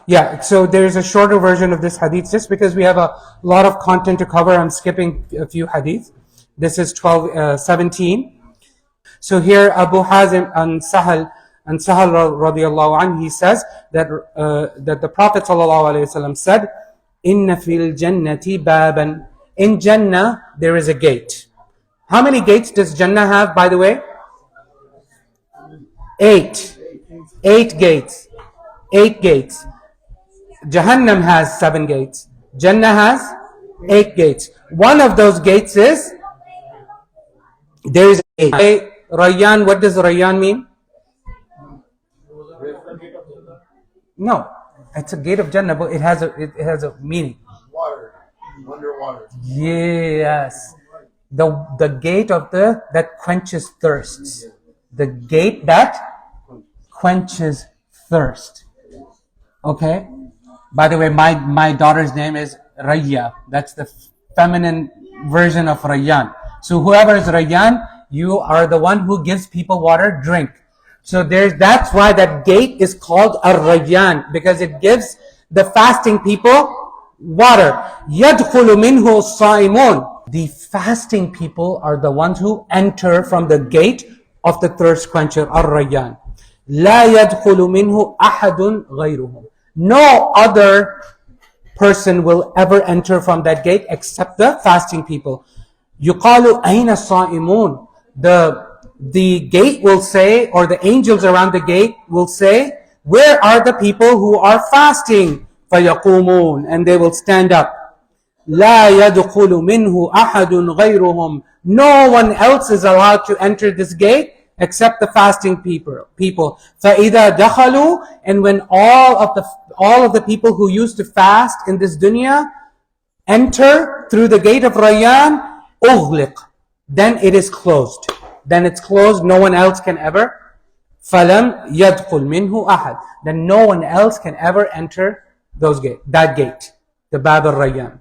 Yeah, so there's a shorter version of this hadith. Just because we have a lot of content to cover, I'm skipping a few hadith. This is 17. So here Abu Hazim and Sahal radiallahu anhu, he says that the Prophet sallallahu alaihi wasallam said, "Inna fil jannati baban." In Jannah there is a gate. How many gates does Jannah have, by the way? 8. 8 gates. 8 gates. Jahannam has 7 gates. Jannah has 8 gates. One of those gates is, there is a gate. Rayyan, what does Rayyan mean? No, it's a gate of Jannah, but it has a meaning. Water, underwater. Yes, the gate of that quenches thirst. The gate that quenches thirst. Okay. By the way, my daughter's name is Raya. That's the feminine version of Rayyan. So whoever is Rayyan, you are the one who gives people water, drink. So that's why that gate is called al-Rayyan, because it gives the fasting people water. يَدْخُلُ مِنْهُ الصَّائِمُونَ. The fasting people are the ones who enter from the gate of the thirst quencher, al-Rayyan. لَا يَدْخُلُ مِنْهُ أَحَدٌ غَيْرُهُمْ. No other person will ever enter from that gate except the fasting people. يُقَالُ أَيْنَ الصَّائِمُونَ. The gate will say, or the angels around the gate will say, where are the people who are fasting? فَيَقُومُونَ. And they will stand up. لَا يَدْخُلُ مِنْهُ أَحَدٌ غَيْرُهُمْ. No one else is allowed to enter this gate except the fasting people. فَإِذَا دَخَلُوا. And when all of the people who used to fast in this dunya enter through the gate of Rayyan, أُغْلِقْ. Then it is closed. Then it's closed. No one else can ever. فَلَمْ يَدْخُلْ مِنْهُ أَحَدٌ. Then no one else can ever enter that gate, the Bab al-Rayyan.